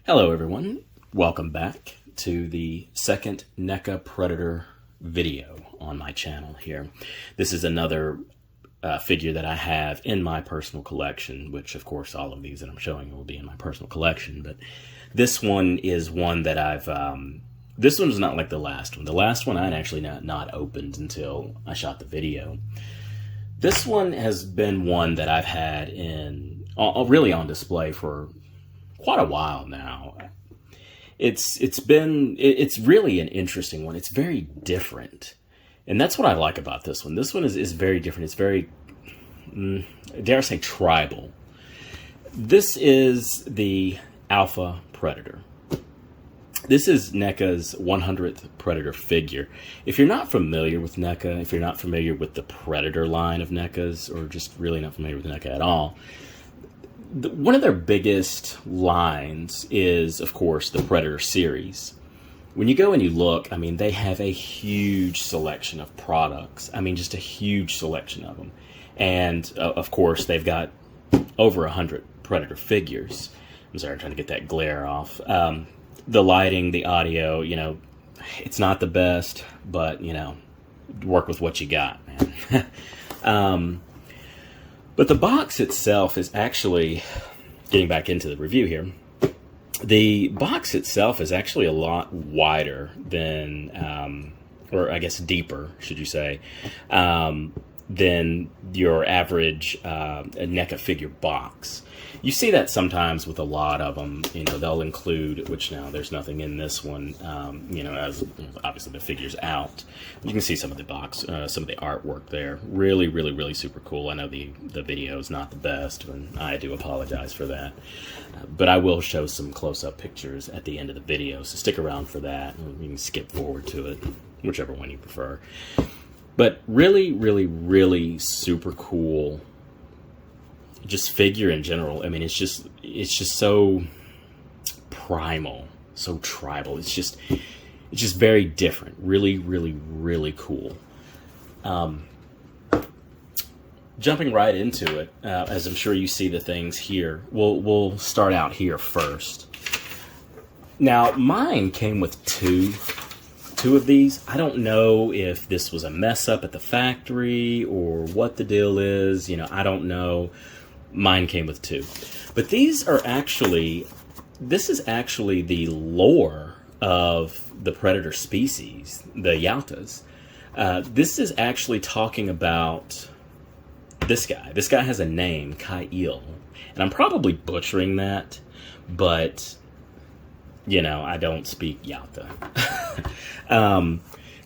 Hello everyone, welcome back to the second NECA Predator video on my channel here. This is another figure that I have in my personal collection, which of course all of these that I'm showing will be in my personal collection, but this one is one that this one's not like the last one. The last one I'd actually not opened until I shot the video. This one has been one that I've had really on display for quite a while now. It's really an interesting one. It's very different, and that's what I like about this one. This one is very different. It's very, dare I say, tribal. This is the Alpha Predator. This is NECA's 100th Predator figure. If you're not familiar with NECA, if you're not familiar with the Predator line of NECAs, or just really not familiar with NECA at all, one of their biggest lines is, of course, the Predator series. When you go and you look, I mean, they have a huge selection of products. I mean, just a huge selection of them. And, of course, they've got over 100 Predator figures. I'm sorry, I'm trying to get that glare off. The lighting, the audio, it's not the best, but, work with what you got, man. But the box itself is actually, getting back into the review here, the box itself is actually a lot wider than, or I guess deeper, should you say, than your average NECA figure box. You see that sometimes with a lot of them. They'll include, which now there's nothing in this one, as obviously the figure's out. You can see some of the box, some of the artwork there. Really, really, really super cool. I know the video is not the best, and I do apologize for that. But I will show some close-up pictures at the end of the video, so stick around for that. You can skip forward to it, whichever one you prefer. But really, really, really super cool. Just figure in general. I mean, it's just so primal, so tribal. It's just very different. Really, really, really cool. Jumping right into it, as I'm sure you see the things here. We'll start out here first. Now, mine came with two of these. I don't know if this was a mess up at the factory or what the deal is. I don't know. Mine came with two. But this is actually the lore of the predator species, the Yautjas. This is actually talking about this guy. This guy has a name, Kyle. And I'm probably butchering that, but, I don't speak Yautja.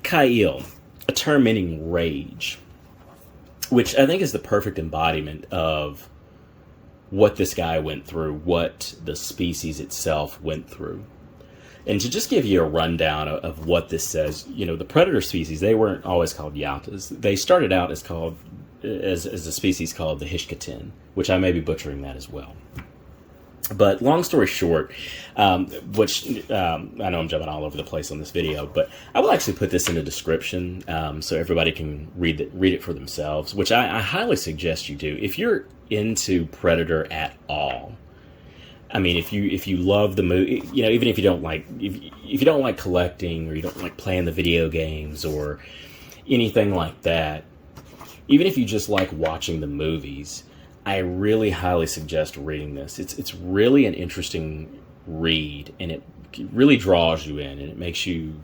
Kyle, a term meaning rage, which I think is the perfect embodiment of what this guy went through, what the species itself went through. And to just give you a rundown of what this says, the predator species, they weren't always called Yautjas. They started out as a species called the Hish-qu-Ten, which I may be butchering that as well. But long story short, which I know I'm jumping all over the place on this video, but I will actually put this in the description so everybody can read it for themselves, which I highly suggest you do. If you're into Predator at all, I mean, if you love the movie, even if you don't like if you don't like collecting, or you don't like playing the video games or anything like that, even if you just like watching the movies, I really highly suggest reading this. It's really an interesting read, and it really draws you in, and it makes you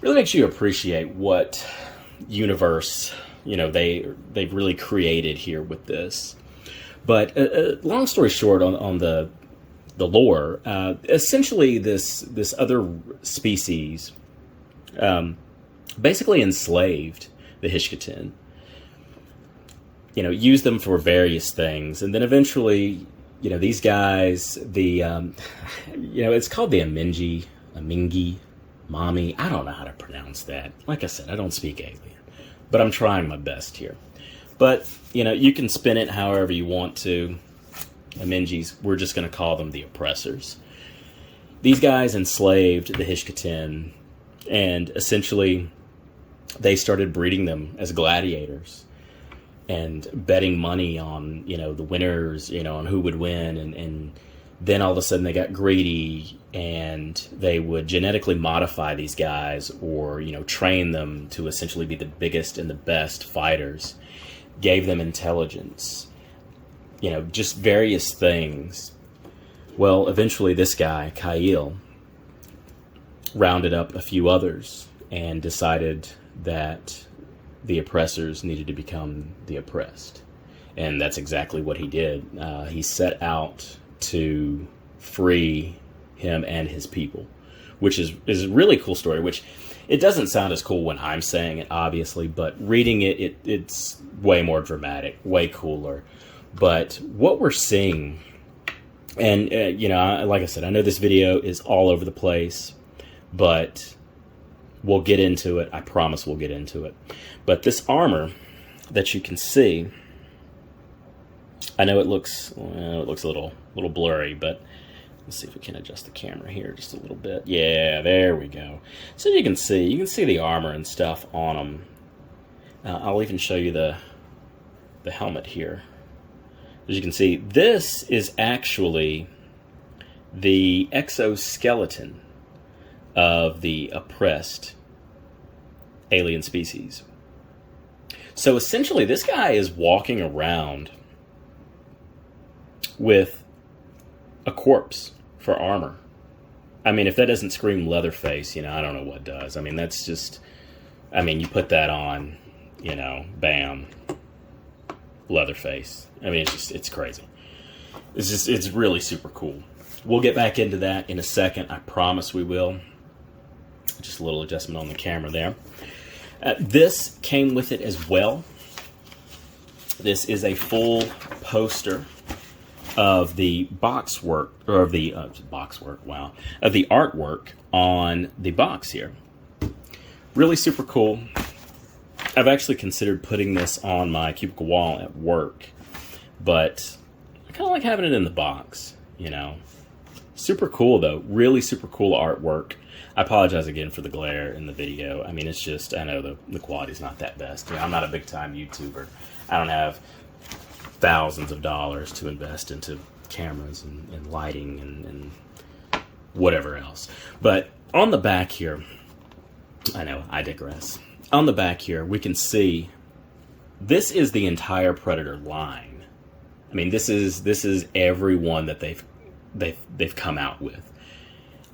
appreciate what universe they've really created here with this. But long story short, on the lore, essentially this other species basically enslaved the Hish-qu-Ten. Use them for various things. And then eventually, these guys, it's called the Amengi, Mommy. I don't know how to pronounce that. Like I said, I don't speak alien, but I'm trying my best here. But, you can spin it however you want to. Amengis, we're just going to call them the oppressors. These guys enslaved the Hish-qu-Ten, and essentially they started breeding them as gladiators and betting money on, the winners, on who would win, and Then all of a sudden they got greedy and they would genetically modify these guys, or, you know, train them to essentially be the biggest and the best fighters, gave them intelligence, you know, just various things. Well, eventually this guy, Kyle, rounded up a few others and decided that the oppressors needed to become the oppressed. And that's exactly what he did. He set out to free him and his people, which is a really cool story, which it doesn't sound as cool when I'm saying it, obviously, but reading it's way more dramatic, way cooler. But what we're seeing, and you know, like I said, I know this video is all over the place, but we'll get into it. I promise we'll get into it. But this armor that you can see, I know it looks a little blurry, but let's see if we can adjust the camera here just a little bit. Yeah, there we go. So you can see the armor and stuff on them. I'll even show you the helmet here. As you can see, this is actually the exoskeleton of the oppressed alien species. So essentially, this guy is walking around with a corpse for armor. I mean, if that doesn't scream Leatherface, you know, I don't know what does. I mean, that's just, I mean, you put that on, you know, bam, Leatherface. I mean, it's crazy. It's really super cool. We'll get back into that in a second. I promise we will. Just a little adjustment on the camera there. This came with it as well. This is a full poster of the boxwork, or of the of the artwork on the box here. Really super cool. I've actually considered putting this on my cubicle wall at work, but I kind of like having it in the box, you know. Super cool though, really super cool artwork. I apologize again for the glare in the video. I mean, it's just, I know the quality's not that best. You know, I'm not a big time YouTuber. I don't have thousands of dollars to invest into cameras and lighting and whatever else. But on the back here, I know, I digress. On the back here, we can see this is the entire Predator line. I mean, this is every one that they've come out with.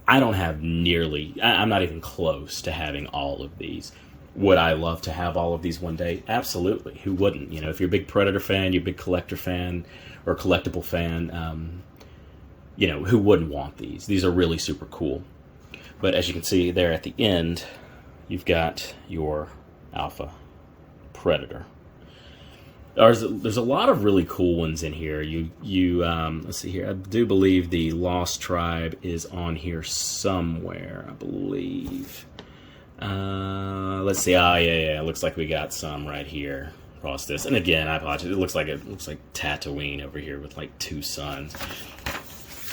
I don't have nearly, I'm not even close to having all of these. Would I love to have all of these one day? Absolutely. Who wouldn't? You know, if you're a big Predator fan, you're a big collector fan, or collectible fan, you know, who wouldn't want these? These are really super cool. But as you can see there at the end, you've got your Alpha Predator. There's a lot of really cool ones in here. Let's see here. I do believe the Lost Tribe is on here somewhere, I believe. Let's see. Oh, yeah. It looks like we got some right here across this. And again, I apologize. It looks like Tatooine over here with like two suns.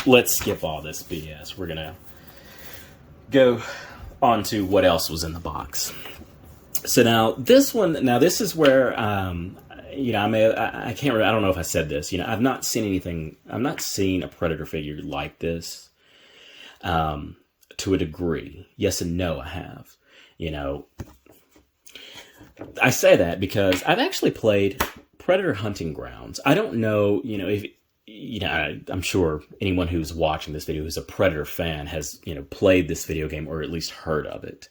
Let's skip all this BS. We're gonna go on to what else was in the box. So now this one. Now this is where you know, I can't remember. I don't know if I said this. You know, I've not seen anything. I've not seen a Predator figure like this to a degree. Yes and no, I have. You know, I say that because I've actually played Predator Hunting Grounds. I don't know, you know, if, you know, I'm sure anyone who's watching this video who's a Predator fan has, you know, played this video game or at least heard of it.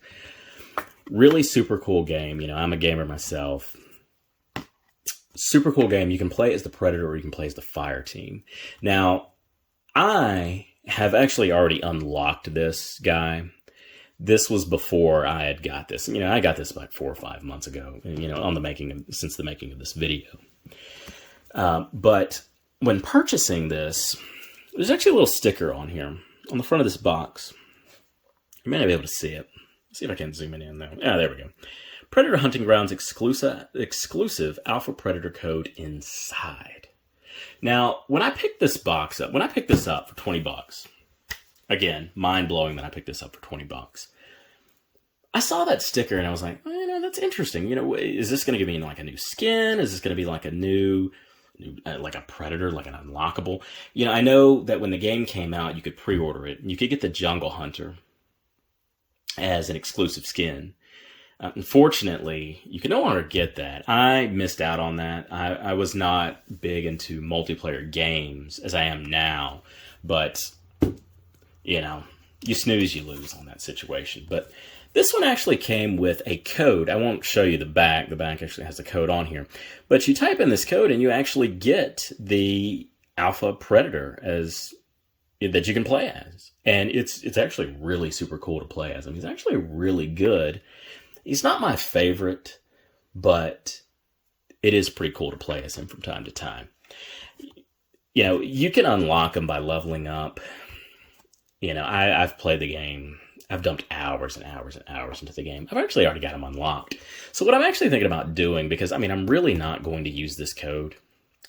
Really super cool game. You know, I'm a gamer myself. Super cool game. You can play as the Predator or you can play as the fire team. Now, I have actually already unlocked this guy. This was before I had got this. You know, I got this like 4 or 5 months ago, you know, since the making of this video. But when purchasing this, there's actually a little sticker on here, on the front of this box. You may not be able to see it. Let's see if I can zoom in there. Ah, there we go. Predator Hunting Grounds exclusive Alpha Predator code inside. Now, when I picked this box up, for 20 bucks, again, mind-blowing that I picked this up for 20 bucks. I saw that sticker and I was like, oh, you know, that's interesting. You know, is this going to give me like a new skin? Is this going to be like a new like a predator, like an unlockable. You know, I know that when the game came out, you could pre-order it. You could get the Jungle Hunter as an exclusive skin. Unfortunately, you can no longer get that. I missed out on that. I was not big into multiplayer games as I am now, but, you know, you snooze, you lose on that situation. But this one actually came with a code. I won't show you the back. The back actually has a code on here. But you type in this code and you actually get the alpha predator that you can play as. And it's actually really super cool to play as him. He's actually really good. He's not my favorite, but it is pretty cool to play as him from time to time. You know, you can unlock him by leveling up. You know, I've played the game. I've dumped hours and hours and hours into the game. I've actually already got him unlocked. So what I'm actually thinking about doing, because, I mean, I'm really not going to use this code.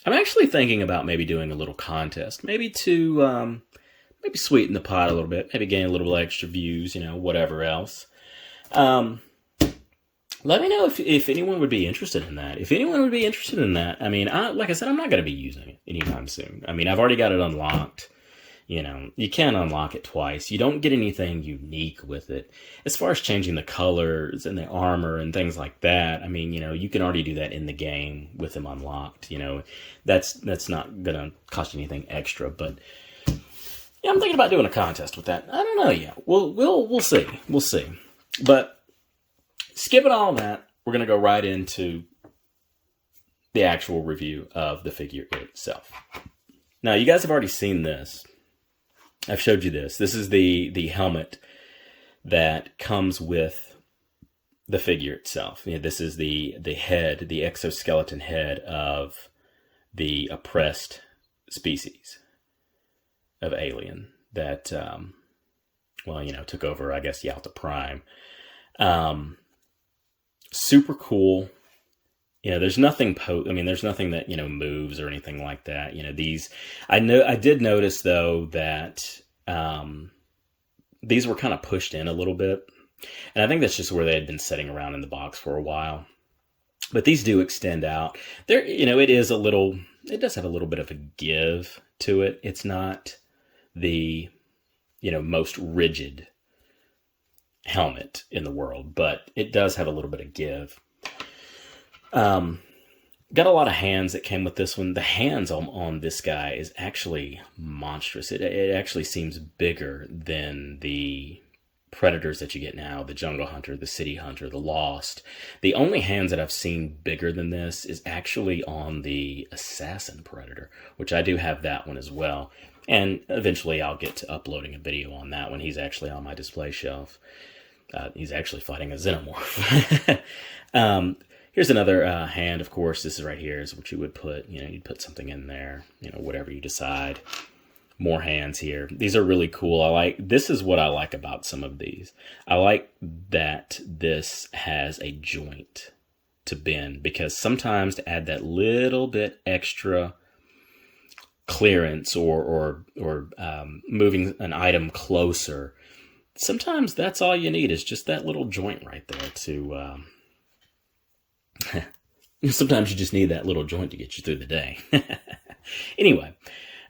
I'm actually thinking about maybe doing a little contest. Maybe to maybe sweeten the pot a little bit. Maybe gain a little extra views, you know, whatever else. Let me know if anyone would be interested in that. If anyone would be interested in that, I mean, like I said, I'm not going to be using it anytime soon. I mean, I've already got it unlocked. You know, you can't unlock it twice. You don't get anything unique with it. As far as changing the colors and the armor and things like that, I mean, you know, you can already do that in the game with them unlocked. You know, that's not going to cost you anything extra. But yeah, I'm thinking about doing a contest with that. I don't know yet. We'll see. We'll see. But skipping all that, we're going to go right into the actual review of the figure itself. Now, you guys have already seen this. I've showed you this. This is the helmet that comes with the figure itself. You know, this is the head, the exoskeleton head of the oppressed species of alien that, well, you know, took over, I guess, Yautja Prime. Super cool. You know, there's nothing there's nothing that, you know, moves or anything like that. You know, I did notice though that these were kind of pushed in a little bit. And I think that's just where they had been sitting around in the box for a while. But these do extend out. There, you know, it does have a little bit of a give to it. It's not the, you know, most rigid helmet in the world, but it does have a little bit of give. Got a lot of hands that came with this one. The hands on this guy is actually monstrous. It actually seems bigger than the predators that you get now, the Jungle Hunter, the City Hunter, the Lost. The only hands that I've seen bigger than this is actually on the Assassin Predator, which I do have that one as well. And eventually I'll get to uploading a video on that one. He's actually on my display shelf. He's actually fighting a xenomorph. Here's another hand, of course. This is right here is what you would put. You know, you'd put something in there, you know, whatever you decide. More hands here. These are really cool. This is what I like about some of these. I like that this has a joint to bend, because sometimes to add that little bit extra clearance or moving an item closer, sometimes that's all you need is just that little joint right there to, sometimes you just need that little joint to get you through the day. Anyway,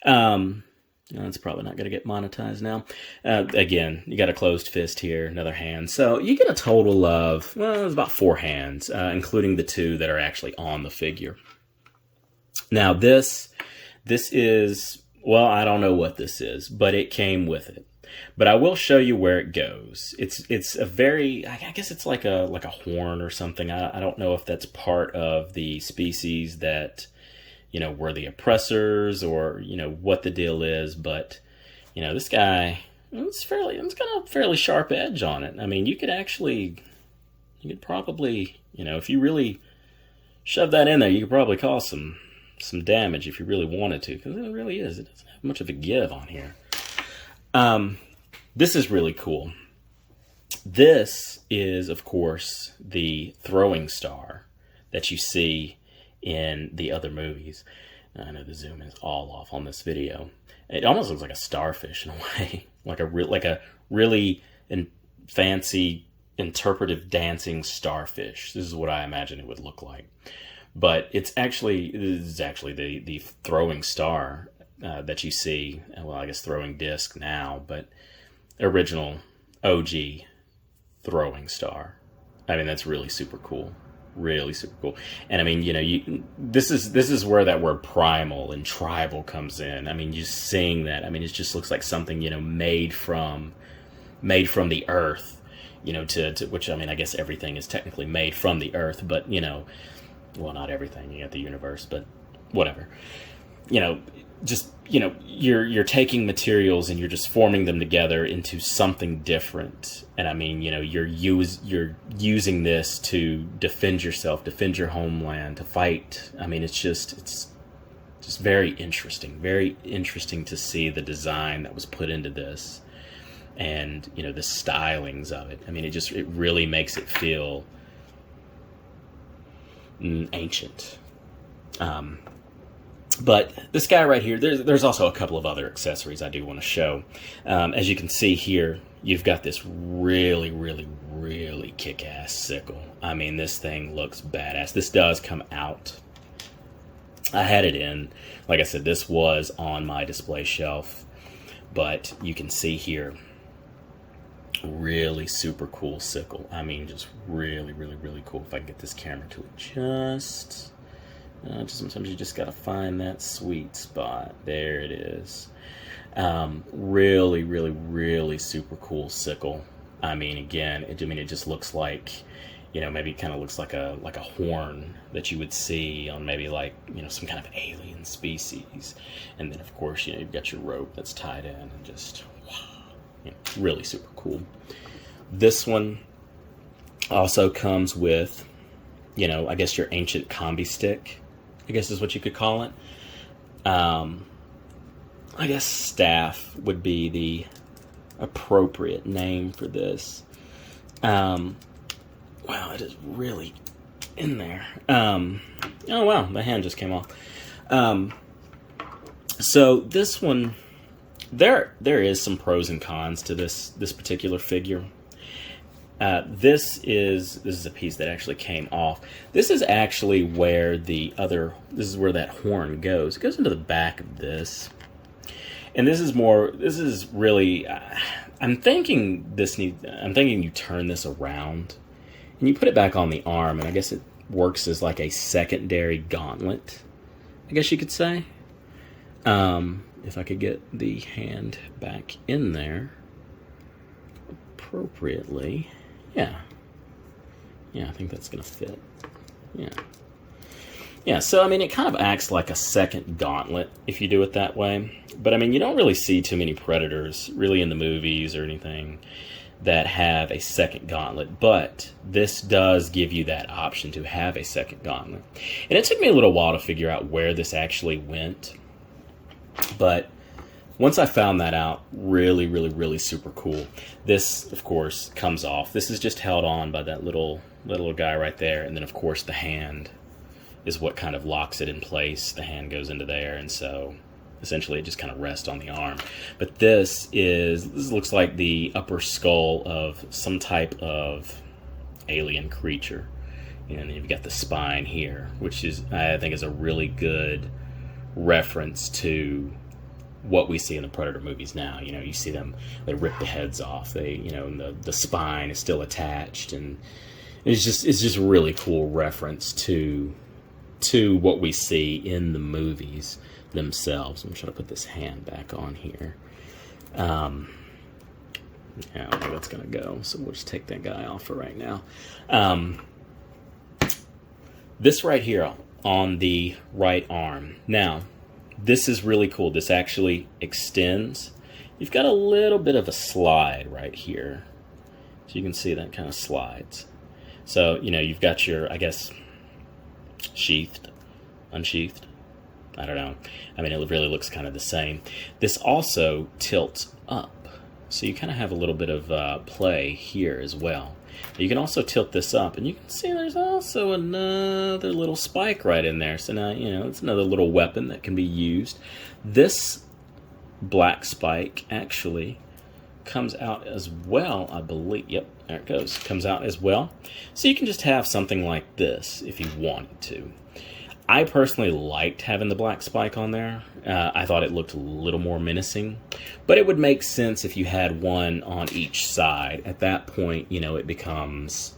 it's probably not going to get monetized now. Again, you got a closed fist here, another hand. So you get a total of, well, it's about 4 hands, including the 2 that are actually on the figure. Now this is, well, I don't know what this is, but it came with it. But I will show you where it goes. It's a very, I guess it's like a horn or something. I don't know if that's part of the species that, you know, were the oppressors or, you know, what the deal is. But, you know, this guy, it's got a fairly sharp edge on it. I mean, you could probably, you know, if you really shove that in there, you could probably cause some damage if you really wanted to, because it really is. It doesn't have much of a give on here. This is really cool. This is, of course, the throwing star that you see in the other movies. I know the zoom is all off on this video. It almost looks like a starfish in a way, like a really fancy interpretive dancing starfish. This is what I imagine it would look like. But this is actually the throwing star that you see. Well, I guess throwing disc now, but original OG throwing star. I mean, that's really super cool. Really super cool. And I mean, you know, this is where that word primal and tribal comes in. I mean, just seeing that, I mean, it just looks like something, you know, made from the earth, you know, to which, I mean, I guess everything is technically made from the earth, but, you know, well, not everything, you got the universe, but whatever. You know, just, you know, you're taking materials and you're just forming them together into something different. And I mean, you know, you're using this to defend yourself, defend your homeland, to fight. I mean, it's just very interesting to see the design that was put into this, and, you know, the stylings of it. I mean, it really makes it feel ancient. But this guy right here, there's also a couple of other accessories I do want to show. As you can see here, you've got this really, really, really kick-ass sickle. I mean, this thing looks badass. This does come out. I had it in. Like I said, this was on my display shelf. But you can see here, really super cool sickle. I mean, just really, really, really cool. If I can get this camera to adjust. Sometimes you just gotta find that sweet spot. There it is. Really, really, really super cool sickle. I mean, again, it just looks like, you know, maybe it kind of looks like a horn that you would see on maybe, like, you know, some kind of alien species. And then, of course, you know, you've got your rope that's tied in, and just, wow, you know, really super cool. This one also comes with, you know, I guess your ancient combi stick, I guess is what you could call it. I guess staff would be the appropriate name for this. Wow, it is really in there. Oh wow, the hand just came off. So this one, there is some pros and cons to this particular figure. This is a piece that actually came off. This is actually where this is where that horn goes. It goes into the back of this. And this is really, I'm thinking you turn this around and you put it back on the arm, and I guess it works as like a secondary gauntlet, I guess you could say. If I could get the hand back in there appropriately. Yeah, I think that's going to fit. Yeah, so, I mean, it kind of acts like a second gauntlet if you do it that way. But, I mean, you don't really see too many Predators, really, in the movies or anything, that have a second gauntlet. But this does give you that option to have a second gauntlet. And it took me a little while to figure out where this actually went. But once I found that out, really, really, really super cool. This, of course, comes off. This is just held on by that little guy right there. And then, of course, the hand is what kind of locks it in place. The hand goes into there, and so essentially it just kind of rests on the arm. But this looks like the upper skull of some type of alien creature. And you've got the spine here, which I think is a really good reference to what we see in the Predator movies now. You know, you see them, they rip the heads off. And the spine is still attached, and it's just a really cool reference to what we see in the movies themselves. I'm trying to put this hand back on here. Yeah, I don't think that's gonna go, so we'll just take that guy off for right now. This right here on the right arm. Now, this is really cool. This actually extends. You've got a little bit of a slide right here. So you can see that kind of slides. So, you know, you've got your, I guess, sheathed, unsheathed. I don't know. I mean, it really looks kind of the same. This also tilts up. So you kind of have a little bit of play here as well. You can also tilt this up, and you can see there's also another little spike right in there. So now, you know, it's another little weapon that can be used. This black spike actually comes out as well, I believe. Yep, there it goes. Comes out as well. So you can just have something like this if you wanted to. I personally liked having the black spike on there. I thought it looked a little more menacing, but it would make sense if you had one on each side. At that point, you know, it becomes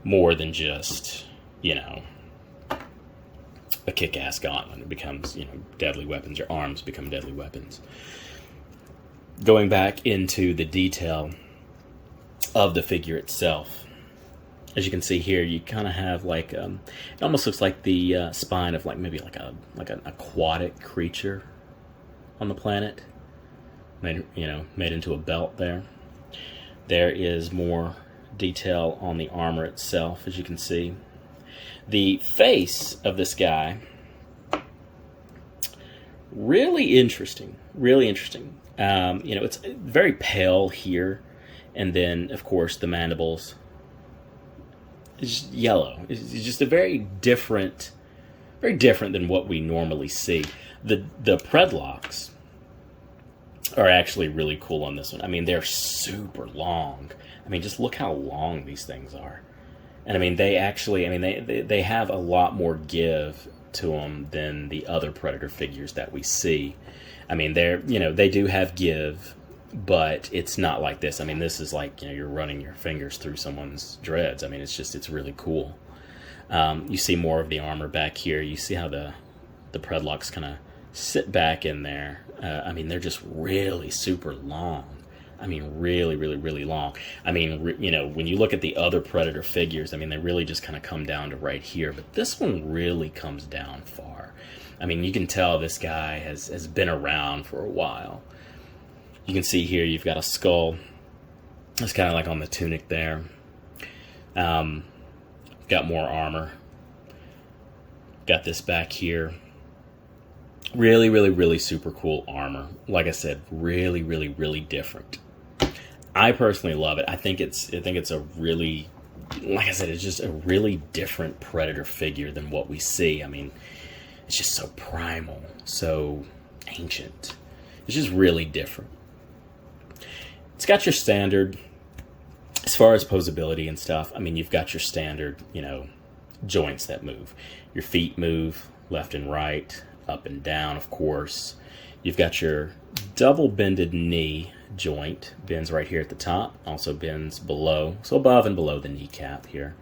more than just, you know, a kick-ass gauntlet. It becomes, you know, deadly weapons. Your arms become deadly weapons. Going back into the detail of the figure itself, as you can see here, you kind of have like it almost looks like the spine of like maybe like an aquatic creature on the planet, made into a belt there. There is more detail on the armor itself, as you can see. The face of this guy, really interesting, really interesting. You know, it's very pale here, and then of course the mandibles. It's yellow. It's just a very different than what we normally see. The predlocks are actually really cool on this one. I mean, they're super long. I mean, just look how long these things are. And I mean, they actually, I mean, they have a lot more give to them than the other predator figures that we see. I mean, they do have give, but it's not like this. I mean, this is like, you know, you're running your fingers through someone's dreads. I mean, it's really cool. You see more of the armor back here. You see how the predlocks kind of sit back in there. I mean, they're just really super long. I mean, really, really, really long. I mean, you know, when you look at the other predator figures, I mean, they really just kind of come down to right here. But this one really comes down far. I mean, you can tell this guy has been around for a while. You can see here you've got a skull. It's kind of like on the tunic there. Got more armor. Got this back here. Really, really, really super cool armor. Like I said, really, really, really different. I personally love it. I think it's a really, like I said, it's just a really different predator figure than what we see. I mean, it's just so primal, so ancient. It's just really different. It's got your standard, as far as posability and stuff, I mean, you've got your standard, you know, joints that move. Your feet move left and right, up and down, of course. You've got your double bended knee joint, bends right here at the top, also bends below, so above and below the kneecap here,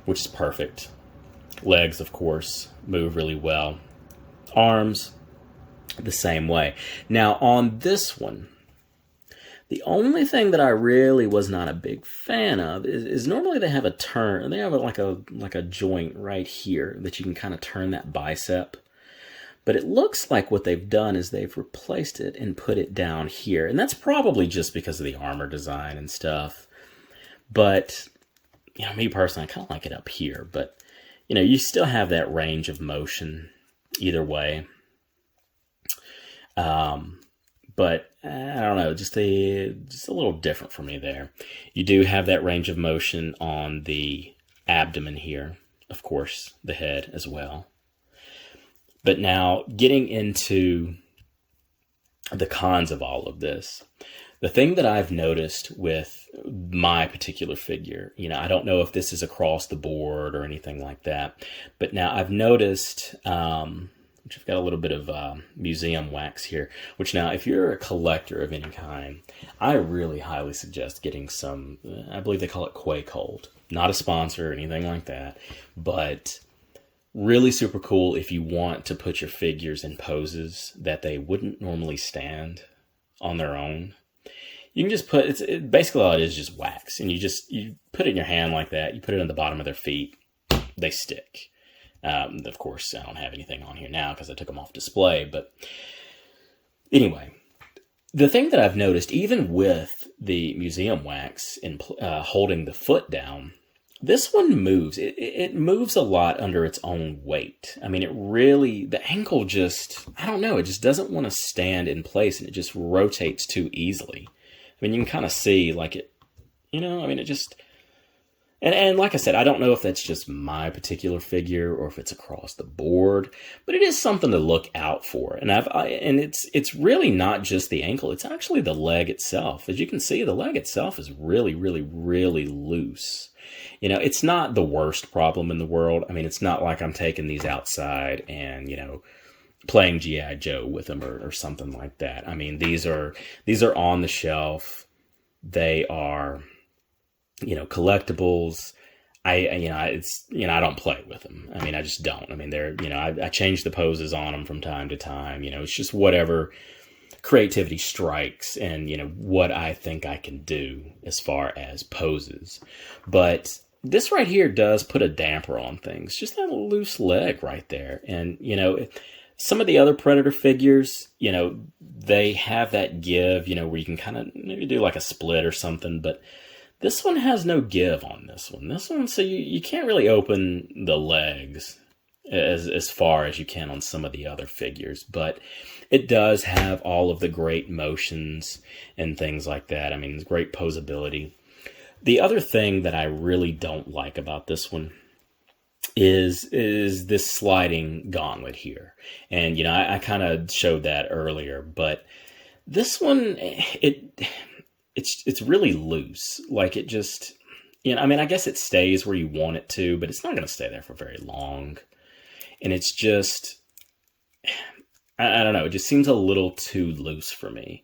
which is perfect. Legs, of course, move really well. Arms, the same way. Now, on this one, the only thing that I really was not a big fan of is normally they have a turn. They have like a joint right here that you can kind of turn that bicep. But it looks like what they've done is they've replaced it and put it down here. And that's probably just because of the armor design and stuff. But, you know, me personally, I kind of like it up here. But, you know, you still have that range of motion either way. But I don't know, just a little different for me there. You do have that range of motion on the abdomen here, of course, the head as well. But now getting into the cons of all of this, the thing that I've noticed with my particular figure, you know, I don't know if this is across the board or anything like that, but now I've noticed, which I've got a little bit of museum wax here, which now if you're a collector of any kind, I really highly suggest getting some, I believe they call it Quake Hold. Not a sponsor or anything like that, but really super cool if you want to put your figures in poses that they wouldn't normally stand on their own. You can just put, basically all it is just wax, and you put it in your hand like that, you put it on the bottom of their feet, they stick. Of course, I don't have anything on here now because I took them off display. But anyway, the thing that I've noticed, even with the museum wax and holding the foot down, this one moves. It moves a lot under its own weight. I mean, it really, the ankle just, I don't know, it just doesn't want to stand in place, and it just rotates too easily. I mean, you can kind of see like it, you know, I mean, it just... And like I said, I don't know if that's just my particular figure or if it's across the board, but it is something to look out for. And it's really not just the ankle; it's actually the leg itself. As you can see, the leg itself is really, really, really loose. You know, it's not the worst problem in the world. I mean, it's not like I'm taking these outside and, you know, playing G.I. Joe with them or something like that. I mean, these are on the shelf. They are, you know, collectibles. I don't play with them. I mean, I just don't. I mean, they're, you know, I change the poses on them from time to time. You know, it's just whatever creativity strikes and, you know, what I think I can do as far as poses. But this right here does put a damper on things. Just that loose leg right there. And, you know, some of the other Predator figures, you know, they have that give, you know, where you can kind of maybe do like a split or something. But this one has no give on this one. This one, so you can't really open the legs as far as you can on some of the other figures. But it does have all of the great motions and things like that. I mean, great posability. The other thing that I really don't like about this one is this sliding gauntlet here. And, you know, I kind of showed that earlier, but this one, it's really loose. Like it just, you know, I mean, I guess it stays where you want it to, but it's not going to stay there for very long. And it's just, I don't know, it just seems a little too loose for me.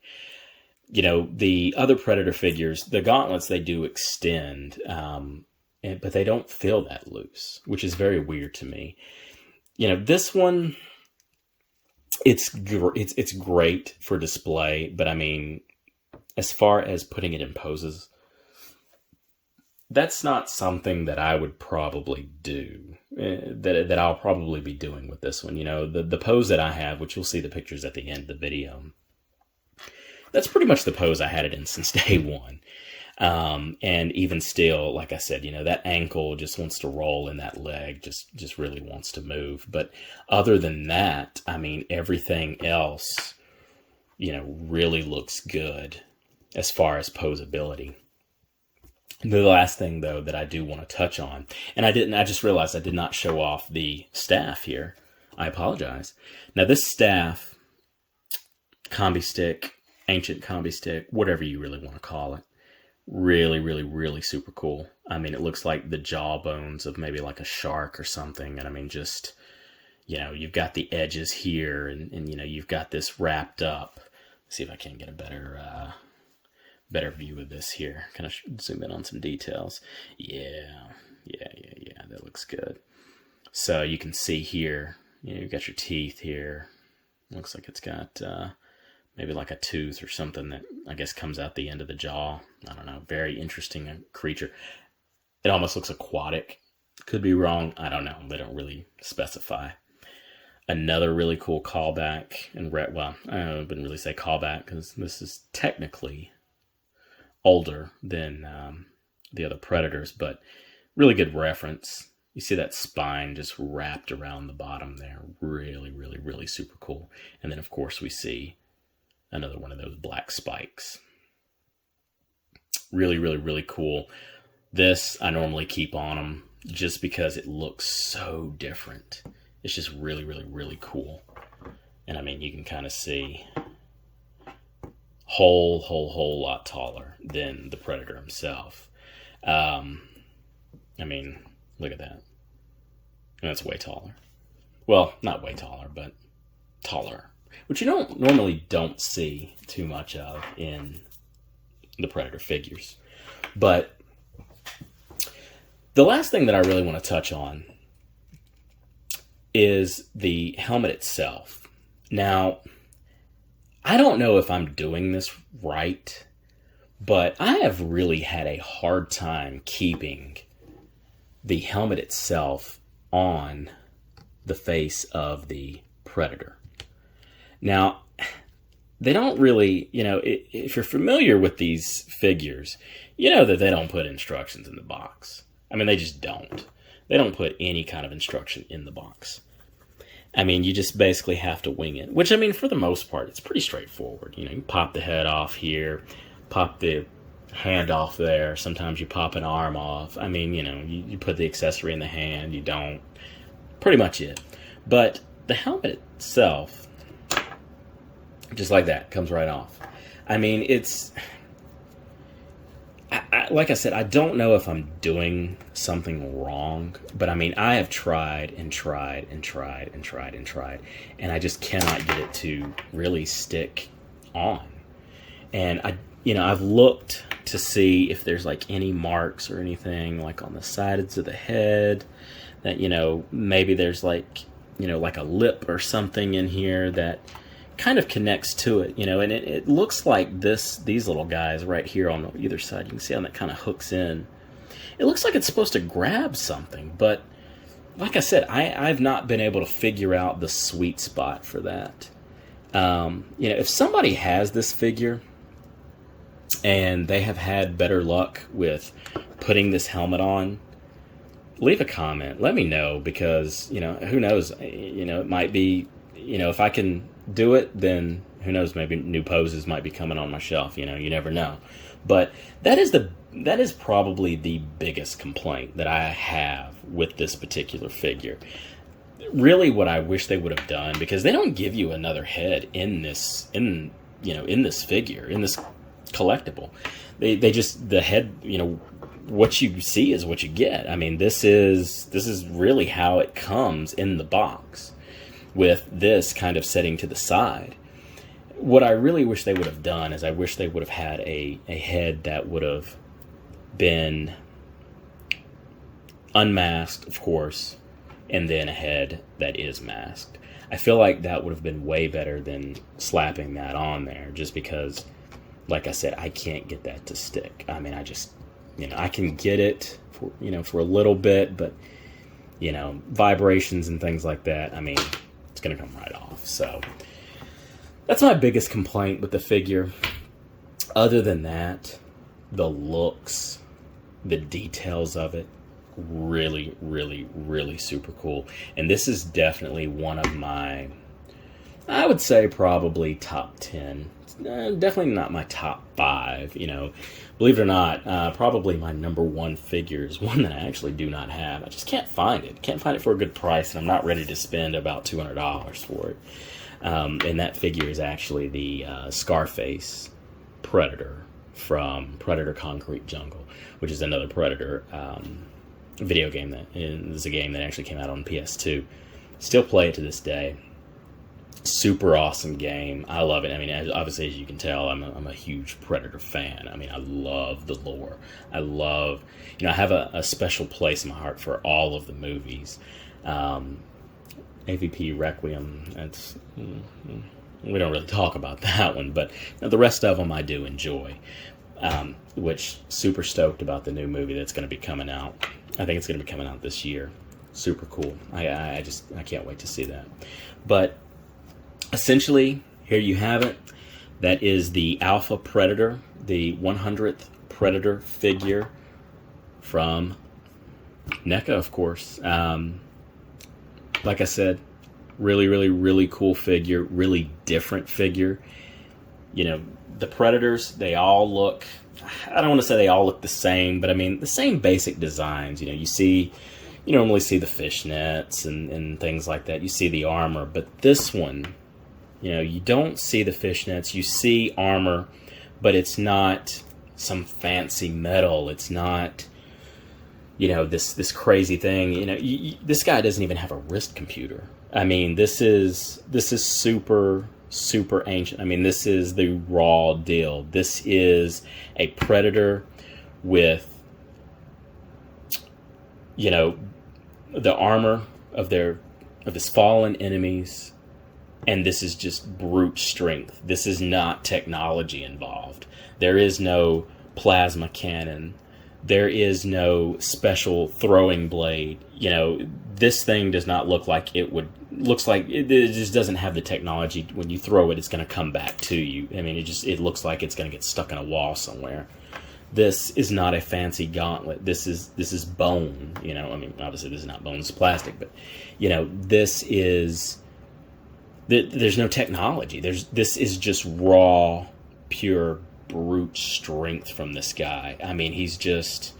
You know, the other Predator figures, the gauntlets, they do extend, but they don't feel that loose, which is very weird to me. You know, this one, it's great for display, but I mean, as far as putting it in poses, that's not something that I would probably do, that I'll probably be doing with this one. You know, the pose that I have, which you'll see the pictures at the end of the video, that's pretty much the pose I had it in since day one. And even still, like I said, you know, that ankle just wants to roll and that leg just really wants to move. But other than that, I mean, everything else, you know, really looks good as far as posability. The last thing, though, that I do want to touch on, and I just realized I did not show off the staff here. I apologize. Now, this staff, combi stick, ancient combi stick, whatever you really want to call it, really, really, really super cool. I mean, it looks like the jawbones of maybe like a shark or something. And I mean, just, you know, you've got the edges here and you know, you've got this wrapped up. Let's see if I can get a better view of this here. Kind of zoom in on some details. Yeah, that looks good. So you can see here, you know, you've got your teeth here. Looks like it's got maybe like a tooth or something that I guess comes out the end of the jaw. I don't know. Very interesting creature. It almost looks aquatic. Could be wrong. I don't know. They don't really specify. Another really cool callback, and well, I wouldn't really say callback because this is technically older than the other Predators, but really good reference. You see that spine just wrapped around the bottom there. Really, really, really super cool. And then, of course, we see another one of those black spikes. Really, really, really cool. This, I normally keep on them just because it looks so different. It's just really, really, really cool. And I mean, you can kind of see whole lot taller than the Predator himself. I mean, look at that. And that's way taller. Well, not way taller, but taller. Which you normally don't see too much of in the Predator figures. But the last thing that I really want to touch on is the helmet itself. Now, I don't know if I'm doing this right, but I have really had a hard time keeping the helmet itself on the face of the Predator. Now, they don't really, you know, if you're familiar with these figures, you know that they don't put instructions in the box. I mean, they just don't. They don't put any kind of instruction in the box. I mean, you just basically have to wing it, which, I mean, for the most part, it's pretty straightforward. You know, you pop the head off here, pop the hand off there. Sometimes you pop an arm off. I mean, you know, you put the accessory in the hand, you don't. Pretty much it. But the helmet itself, just like that, comes right off. I mean, like I said, I don't know if I'm doing something wrong, but I mean, I have tried and tried and tried and tried and tried, and I just cannot get it to really stick on. And I've looked to see if there's like any marks or anything like on the sides of the head that, maybe there's like a lip or something in here that kind of connects to it, and it looks like these little guys right here on either side. You can see how that kind of hooks in. It looks like it's supposed to grab something, but like I said, I've not been able to figure out the sweet spot for that. If somebody has this figure and they have had better luck with putting this helmet on, leave a comment. Let me know, because, who knows, it might be, if I can do it, then who knows, maybe new poses might be coming on my shelf, you never know. But that is probably the biggest complaint that I have with this particular figure. Really what I wish they would have done, because they don't give you another head in this figure, in this collectible. They just, the head, what you see is what you get. I mean, this is really how it comes in the box, with this kind of setting to the side. What I really wish they would have done is I wish they would have had a head that would have been unmasked, of course, and then a head that is masked. I feel like that would have been way better than slapping that on there, just because, like I said, I can't get that to stick. I mean, I can get it for a little bit, but, vibrations and things like that, I mean, it's going to come right off. So that's my biggest complaint with the figure. Other than that, the looks, the details of it, really, really, really super cool. And this is definitely one of my, I would say probably top 10. Definitely not my top 5, Believe it or not, probably my number 1 figure is one that I actually do not have. I just can't find it. Can't find it for a good price, and I'm not ready to spend about $200 for it. And that figure is actually the Scarface Predator from Predator Concrete Jungle, which is another Predator video game that is a game that actually came out on PS2. Still play it to this day. Super awesome game. I love it. I mean, obviously, as you can tell, I'm a huge Predator fan. I mean, I love the lore. I love, I have a special place in my heart for all of the movies. AVP Requiem, we don't really talk about that one, but the rest of them I do enjoy. Which, super stoked about the new movie that's going to be coming out. I think it's going to be coming out this year. Super cool. I can't wait to see that. But essentially, here you have it. That is the Alpha Predator, the 100th Predator figure from NECA, of course. Like I said, really, really, really cool figure, really different figure. The Predators, they all look, I don't want to say they all look the same, but I mean, the same basic designs. You normally see the fishnets and things like that. You see the armor, but this one, you don't see the fishnets. You see armor, but it's not some fancy metal. It's not, this crazy thing. This guy doesn't even have a wrist computer. I mean, this is super, super ancient. I mean, this is the raw deal. This is a Predator with, the armor of his fallen enemies. And this is just brute strength. This is not technology involved. There is no plasma cannon. There is no special throwing blade. This thing does not look like it would. Looks like it just doesn't have the technology. When you throw it, it's going to come back to you. I mean, it looks like it's going to get stuck in a wall somewhere. This is not a fancy gauntlet. This is bone. I mean, obviously this is not bone. It's plastic. But this is. There's no technology. This is just raw, pure, brute strength from this guy. I mean, it's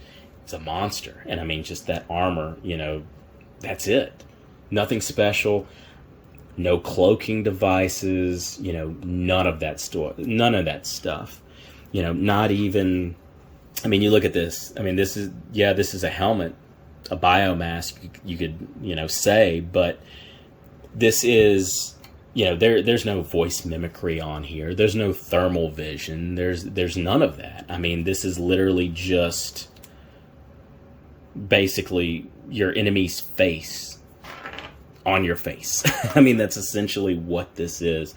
a monster. And I mean, just that armor, that's it. Nothing special. No cloaking devices, none of that stuff. Not even, I mean, you look at this. I mean, this is a helmet, a biomask, you could, say, but this is, there's no voice mimicry on here. There's no thermal vision. There's none of that. I mean, this is literally just basically your enemy's face on your face. I mean, that's essentially what this is.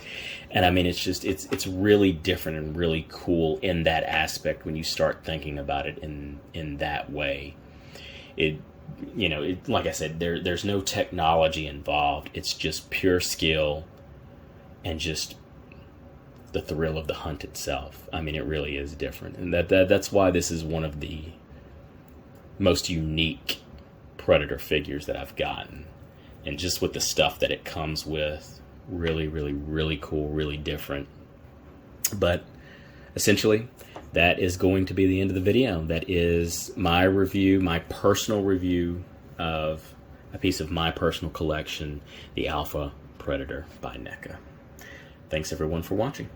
And I mean, it's really different and really cool in that aspect when you start thinking about it in that way. Like I said, there's no technology involved. It's just pure skill and just the thrill of the hunt itself. I mean, it really is different. And that's why this is one of the most unique Predator figures that I've gotten. And just with the stuff that it comes with, really, really, really cool, really different. But essentially, that is going to be the end of the video. That is my review, my personal review of a piece of my personal collection, the Alpha Predator by NECA. Thanks everyone for watching.